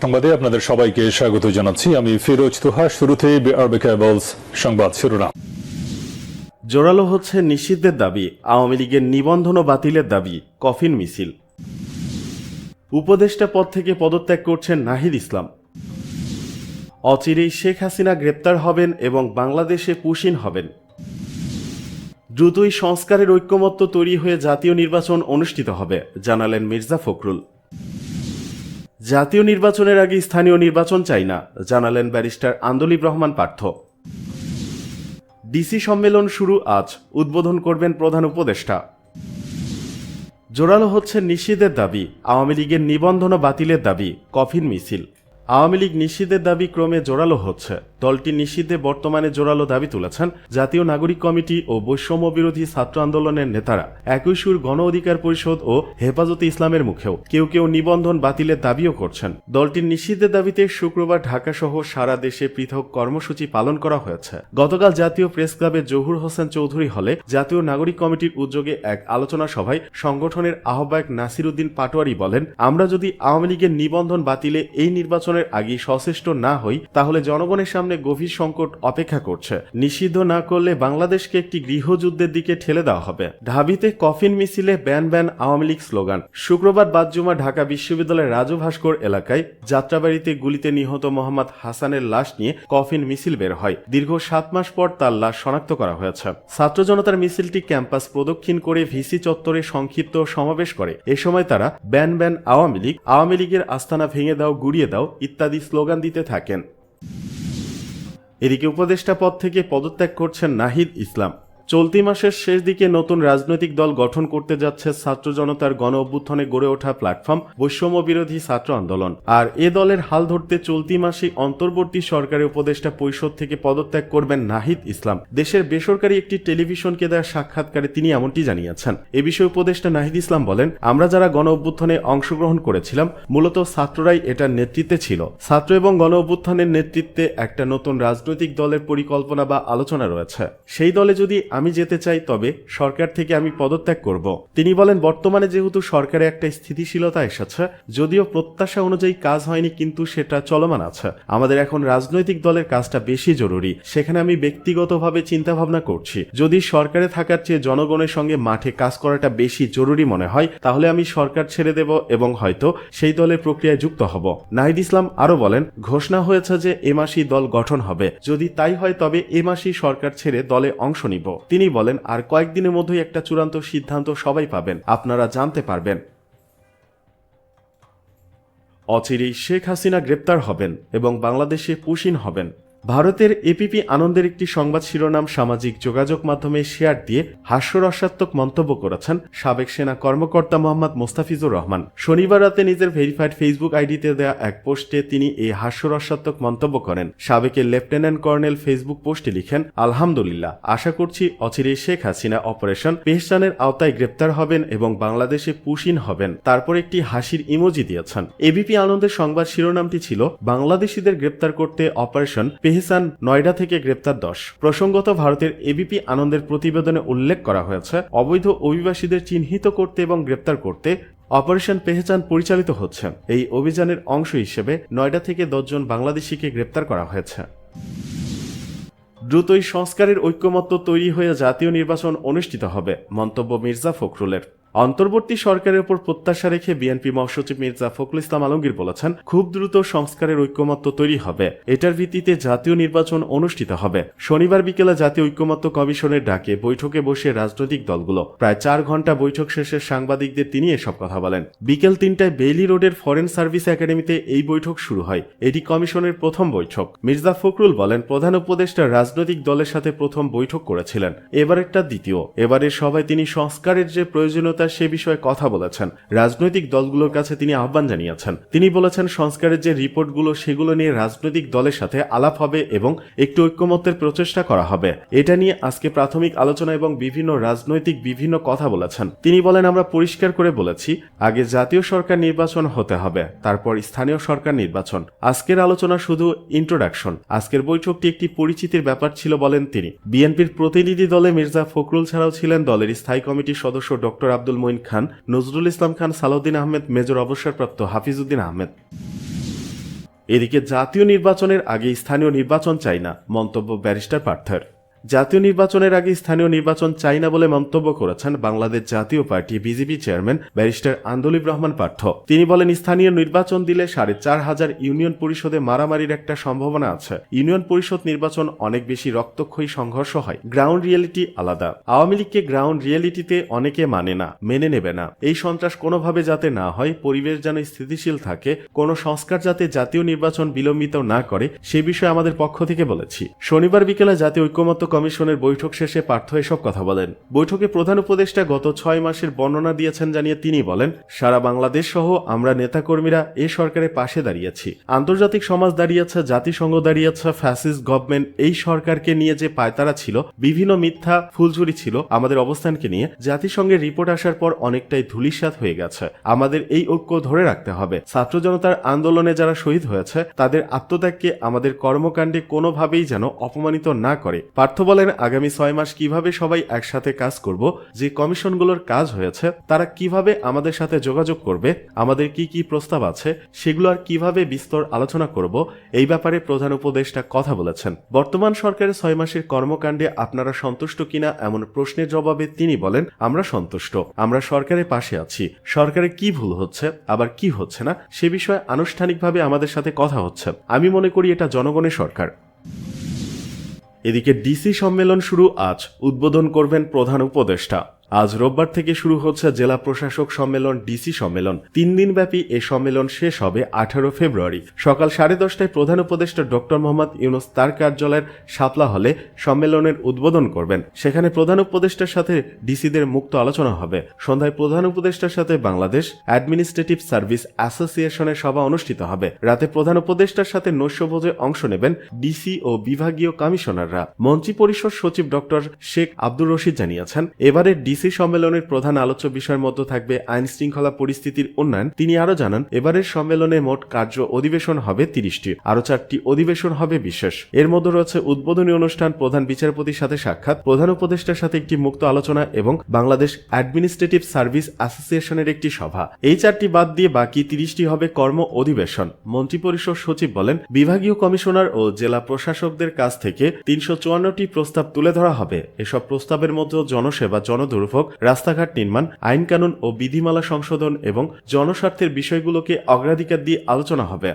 সংবাদে আপনাদের সবাইকে স্বাগত জানাচ্ছি। আমি ফিরোজ তুহা। শুরুতেই বিআরবি কেবলস সংবাদ শিরোনাম। জোরালো হচ্ছে নিষিদ্ধের দাবি, আওয়ামী লীগের নিবন্ধন ও বাতিলের দাবি, কফিন মিছিল। উপদেষ্টা পদ থেকে পদত্যাগ করছেন নাহিদ ইসলাম। অচিরেই শেখ হাসিনা গ্রেপ্তার হবেন এবং বাংলাদেশে পুশিন হবেন। দ্রুতই সংস্কারের ঐক্যমত্য তৈরি হয়ে জাতীয় নির্বাচন অনুষ্ঠিত হবে, জানালেন মির্জা ফখরুল। জাতীয় নির্বাচনের আগে স্থানীয় নির্বাচন চাই না, জানালেন ব্যারিস্টার আন্দোলিব রহমান পার্থ। ডিসি সম্মেলন শুরু আজ, উদ্বোধন করবেন প্রধান উপদেষ্টা। জোরালো হচ্ছে নিষিদ্ধের দাবি, আওয়ামী লীগের নিবন্ধন ও বাতিলের দাবি, কফিন মিছিল। আওয়ামী লীগ নিষিদ্ধের দাবি ক্রমে জোরালো হচ্ছে। দলটি নিষিদ্ধে বর্তমানে জোরালো দাবি তুলেছেন জাতীয় নাগরিক কমিটি ও বৈষম্য বিরোধী ছাত্র আন্দোলনের নেতারা। একই সুর গণ অধিকার পরিষদ ও হেফাজতে ইসলামের মুখেও কেউ কেউ নিবন্ধন বাতিলের দাবিও করছেন। দলটির নিষিদ্ধের দাবিতে শুক্রবার ঢাকাসহ সারা দেশে পৃথক কর্মসূচি পালন করা হয়েছে। গতকাল জাতীয় প্রেস ক্লাবের জহুর হোসেন চৌধুরী হলে জাতীয় নাগরিক কমিটির উদ্যোগে এক আলোচনা সভায় সংগঠনের আহ্বায়ক নাসির উদ্দিন পাটোয়ারি বলেন, আমরা যদি আওয়ামী লীগের নিবন্ধন বাতিলে এই নির্বাচনের আগে সচেষ্ট না হই তাহলে জনগণের সামনে গভীর সংকট অপেক্ষা করছে। নিষিদ্ধ না করলে বাংলাদেশকে একটি গৃহযুদ্ধের দিকে ঠেলে দেওয়া হবে। ঢাবিতে কফিন মিছিলে ban ban Awami League slogan. শুক্রবার বাদজুমা ঢাকা বিশ্ববিদ্যালয়ের রাজু ভাস্কর এলাকায় যাত্রাবাড়িতে গুলিতে নিহত মোহাম্মদ হাসানের লাশ নিয়ে কফিন মিছিল বের হয়। দীর্ঘ 7 মাস পর তার লাশ শনাক্ত করা হয়েছে। ছাত্র জনতার মিছিলটি ক্যাম্পাস প্রদক্ষিণ করে ভিসি চত্বরে সংক্ষিপ্ত সমাবেশ করে। এ সময় তারা ব্যান ব্যান আওয়ামী লীগের আস্তানা ভেঙে দাও, গুড়িয়ে দাও ইত্যাদি স্লোগান দিতে থাকেন। এদিকে উপদেষ্টা পদ থেকে পদত্যাগ করছেন নাহিদ ইসলাম। চলতি মাসের শেষ দিকে নতুন রাজনৈতিক দল গঠন করতে যাচ্ছে ছাত্র জনতার গণ অভ্যুত্থানে গড়ে ওঠা প্ল্যাটফর্ম বৈষম্য বিরোধী ছাত্র আন্দোলন। আর এ দলের হাল ধরতে চলতি মাসে অন্তর্বর্তী সরকারের উপদেষ্টা পরিষদ থেকে পদত্যাগ করবেন নাহিদ ইসলাম। দেশের বেসরকারি একটি টেলিভিশনকে দেওয়া সাক্ষাৎকারে তিনি এমনটি জানিয়েছেন। এ বিষয়ে উপদেষ্টা নাহিদ ইসলাম বলেন, আমরা যারা গণ অভ্যুত্থানে অংশগ্রহণ করেছিলাম মূলত ছাত্ররাই এটার নেতৃত্বে ছিল। ছাত্র এবং গণ অভ্যুত্থানের নেতৃত্বে একটা নতুন রাজনৈতিক দলের পরিকল্পনা বা আলোচনা রয়েছে। সেই দলে যদি আমি যেতে চাই তবে সরকার থেকে আমি পদত্যাগ করব। তিনি বলেন, বর্তমানে যেহেতু সরকারে একটা স্থিতিশীলতা এসেছে, যদিও প্রত্যাশা অনুযায়ী কাজ হয়নি কিন্তু সেটা চলমান আছে। আমাদের এখন রাজনৈতিক দলের কাজটা বেশি জরুরি। সেখানে আমি ব্যক্তিগতভাবে চিন্তা ভাবনা করছি, যদি সরকারে থাকার চেয়ে জনগণের সঙ্গে মাঠে কাজ করাটা বেশি জরুরি মনে হয় তাহলে আমি সরকার ছেড়ে দেব এবং হয়তো সেই দলের প্রক্রিয়ায় যুক্ত হব। নাহিদ ইসলাম আরো বলেন, ঘোষণা হয়েছে যে এ মাসেই দল গঠন হবে। যদি তাই হয় তবে এ মাসেই সরকার ছেড়ে দলে অংশ নিব। তিনি বলেন, আর কয়েকদিনের মধ্যেই একটা চূড়ান্ত সিদ্ধান্ত সবাই পাবেন, আপনারা জানতে পারবেন। অচিরেই শেখ হাসিনা গ্রেপ্তার হবেন এবং বাংলাদেশে পুশিন হবেন। ভারতের এপিপি আনন্দের একটি সংবাদ শিরোনাম সামাজিক যোগাযোগ মাধ্যমে শেয়ার দিয়ে হাস্যরসাত্মক মন্তব্য করেছেন সাবেক সেনা কর্মকর্তা মোহাম্মদ মোস্তাফিজুর রহমান। শনিবার রাতে নিজের ভেরিফাইড ফেসবুক আইডিতে দেওয়া এক পোস্টে তিনি এই হাস্যরসাত্মক মন্তব্য করেন। সাবেকের লেফটেন্যান্ট কর্নেল ফেসবুক পোস্টে লিখেন, আলহামদুলিল্লাহ, আশা করছি অচিরেই শেখ হাসিনা অপারেশন পেহচানের আওতায় গ্রেপ্তার হবেন এবং বাংলাদেশে পুশিন হবেন। তারপর একটি হাসির ইমোজি দিয়েছেন। এবিপি আনন্দের সংবাদ শিরোনামটি ছিল, বাংলাদেশিদের গ্রেপ্তার করতে অপারেশন পেহচান, নয়ডা থেকে গ্রেপ্তার 10। প্রসঙ্গত ভারতের এবিপি আনন্দের প্রতিবেদনে উল্লেখ করা হয়েছে, অবৈধ অভিবাসীদের চিহ্নিত করতে এবং গ্রেপ্তার করতে অপারেশন পেহচান পরিচালিত হচ্ছে। এই অভিযানের অংশ হিসেবে নয়ডা থেকে 10 জন বাংলাদেশিকে গ্রেপ্তার করা হয়েছে। দ্রুতই সংস্কারের ঐক্যমত্য তৈরি হয়ে জাতীয় নির্বাচন অনুষ্ঠিত হবে, মন্তব্য মির্জা ফখরুলের। অন্তর্বর্তী সরকারের উপর প্রত্যাশা রেখে বিএনপি মহাসচিব মির্জা ফখরুল ইসলাম আলমগীর বলেছেন, খুব দ্রুত সংস্কারের ঐক্যমত্য তৈরি হবে। এটার ভিত্তিতে জাতীয় নির্বাচন অনুষ্ঠিত হবে। শনিবার বিকেলে জাতীয় ঐক্যমত্য কমিশনের ডাকে বৈঠকে বসে রাজনৈতিক দলগুলো প্রায় 4 ঘন্টা বৈঠক শেষে সাংবাদিকদের তিনি এসব কথা বলেন। বিকেল 3টায় বেইলি রোডের ফরেন সার্ভিস একাডেমিতে এই বৈঠক শুরু হয়। এটি কমিশনের প্রথম বৈঠক। মির্জা ফখরুল বলেন, প্রধান উপদেষ্টা রাজনৈতিক দলের সাথে প্রথম বৈঠক করেছিলেন, এবারেরটা দ্বিতীয়। এবারের সভায় তিনি সংস্কারের যে প্রয়োজনীয়তা সে বিষয়ে কথা বলেছেন। রাজনৈতিক দলগুলোর কাছে তিনি আহ্বান জানিয়েছেন। তিনি বলেছেন, সংস্কারের যে রিপোর্টগুলো সেগুলো নিয়ে রাজনৈতিক দলের সাথে আলাপ হবে এবং একটু ঐক্যমত্যের প্রচেষ্টা করা হবে। এটা নিয়ে আজকে প্রাথমিক আলোচনা এবং বিভিন্ন কথা বলেছেন। তিনি বলেন, আমরা পরিষ্কার করে বলেছি আগে জাতীয় সরকার নির্বাচন হতে হবে, তারপর স্থানীয় সরকার নির্বাচন। আজকের আলোচনা শুধু ইন্ট্রোডাকশন। আজকের বৈঠকটি একটি পরিচিতির ব্যাপার ছিল বলেন তিনি। বিএনপির প্রতিনিধি দলে মির্জা ফখরুল ছাড়াও ছিলেন দলের স্থায়ী কমিটির সদস্য ডক্টর আব্দুল মঈন খান, নজরুল ইসলাম খান, সালাউদ্দিন আহমেদ, মেজর অবসরপ্রাপ্ত হাফিজউদ্দিন আহমেদ। এদিকে জাতীয় নির্বাচনের আগে স্থানীয় নির্বাচন চাই না, মন্তব্য ব্যারিস্টার পার্থের। জাতীয় নির্বাচনের আগে স্থানীয় নির্বাচন চাই না বলে মন্তব্য করেছেন Bangladesh Jatiya party BJP chairman barrister Andaleeb Rahman Partho. তিনি বলেন, স্থানীয় নির্বাচন দিলে 4,500 ইউনিয়ন পরিষদে মারামারির একটা সম্ভাবনা আছে। ইউনিয়ন পরিষদ নির্বাচন অনেক বেশি রক্তক্ষয়ী সংঘর্ষ হয়, গ্রাউন্ড রিয়েলিটি আলাদা। আওয়ামী লীগকে গ্রাউন্ড রিয়েলিটিতে অনেকে মানে না, মেনে নেবে না। এই সন্ত্রাস কোনোভাবে যাতে না হয়, পরিবেশ যেন স্থিতিশীল থাকে, কোনো সংস্কার যাতে জাতীয় নির্বাচন বিলম্বিত না করে, সে বিষয়ে আমাদের পক্ষ থেকে বলেছি। শনিবার বিকেলে জাতীয় ঐক্যমত্য কমিশনের বৈঠক শেষে পার্থ এসব কথা বলেন। বৈঠকে প্রধান উপদেষ্টা গত 6 মাসের বর্ণনা দিয়েছেন জানিয়ে তিনি বলেন, সারা বাংলাদেশ সহ আমরা নেতাকর্মীরা এ সরকারের পাশে দাঁড়িয়েছি। আন্তর্জাতিক সমাজ দাঁড়িয়েছে, জাতিসংঘ দাঁড়িয়েছে। ফ্যাসিস্ট গভর্নমেন্ট এই সরকারকে নিয়ে যে পায়তারা ছিল, বিভিন্ন মিথ্যা ফুলঝুরি ছিল আমাদের অবস্থানকে নিয়ে, জাতিসংঘের রিপোর্ট আসার পর অনেকটাই ধূলিসাৎ হয়ে গেছে। আমাদের এই ঐক্য ধরে রাখতে হবে। ছাত্র জনতার আন্দোলনে যারা শহীদ হয়েছে তাদের আত্মত্যাগকে আমাদের কর্মকাণ্ডে কোনোভাবেই যেন অপমানিত না করে। পার্থ বলেন, আগামী 6 মাস কিভাবে সবাই একসাথে কাজ করব, যে কমিশনগুলোর কাজ হয়েছে তারা কিভাবে আমাদের সাথে যোগাযোগ করবে, আমাদের কি কি প্রস্তাব আছে সেগুলো আর কিভাবে বিস্তর আলোচনা করব, এই ব্যাপারে প্রধান উপদেষ্টা কথা বলেছেন। বর্তমান সরকারের 6 মাসের কর্মকাণ্ডে আপনারা সন্তুষ্ট কিনা এমন প্রশ্নের জবাবে তিনি বলেন, আমরা সন্তুষ্ট। আমরা সরকারের পাশে আছি। সরকারের কি ভুল হচ্ছে আবার কি হচ্ছে না সে বিষয়ে আনুষ্ঠানিকভাবে আমাদের সাথে কথা হচ্ছে। আমি মনে করি এটা জনগণের সরকার। এদিকে ডিসি সম্মেলন শুরু আজ, উদ্বোধন করবেন প্রধান উপদেষ্টা। আজ রোববার থেকে শুরু হচ্ছে জেলা প্রশাসক সম্মেলন, ডিসি সম্মেলন। 3 দিনব্যাপী এ সম্মেলন শেষ হবে 18 ফেব্রুয়ারি সকাল 10:30টায়। প্রধান উপদেষ্টা ডক্টর মোহাম্মদ ইউনূস তার কার্যালয়ের শাপলা হলে সম্মেলনের উদ্বোধন করবেন। সেখানে প্রধান উপদেষ্টার সাথে ডিসিদের মুক্ত আলোচনা হবে। সন্ধ্যায় প্রধান উপদেষ্টার সাথে বাংলাদেশ অ্যাডমিনিস্ট্রেটিভ সার্ভিস অ্যাসোসিয়েশনের সভা অনুষ্ঠিত হবে। রাতে প্রধান উপদেষ্টার সাথে নৈশভোজে অংশ নেবেন ডিসি ও বিভাগীয় কমিশনাররা। মন্ত্রিপরিষদ সচিব ডক্টর শেখ আব্দুর রশিদ জানিয়েছেন, এবারের ডিসি সম্মেলনের প্রধান আলোচ্য বিষয়ের মধ্যে থাকবে আইন শৃঙ্খলা পরিস্থিতির উন্নয়ন। তিনি আরো জানান, এবারের সম্মেলনে মোট কার্য অধিবেশন হবে 30টি, আরো 4টি অধিবেশন হবে বিশেষ। এর মধ্যে রয়েছে উদ্বোধনী অনুষ্ঠান, প্রধান বিচারপতির সাথে সাক্ষাৎ, প্রধান উপদেষ্টার সাথে একটি মুক্ত আলোচনা এবং বাংলাদেশ অ্যাডমিনিস্ট্রেটিভ সার্ভিস অ্যাসোসিয়েশনের একটি সভা। এই 4টি বাদ দিয়ে বাকি 30টি হবে কর্ম অধিবেশন। মন্ত্রিপরিষদ সচিব বলেন, বিভাগীয় কমিশনার ও জেলা প্রশাসকদের কাছ থেকে 354টি প্রস্তাব তুলে ধরা হবে। এসব প্রস্তাবের মধ্যে জনসেবা, জনদুর্ভোগ, রাস্তাঘাট নির্মাণ, আইন কানুন ও বিধিমালা সংশোধন এবং জনস্বার্থের বিষয়গুলোকে অগ্রাধিকার দিয়ে আলোচনা হবে।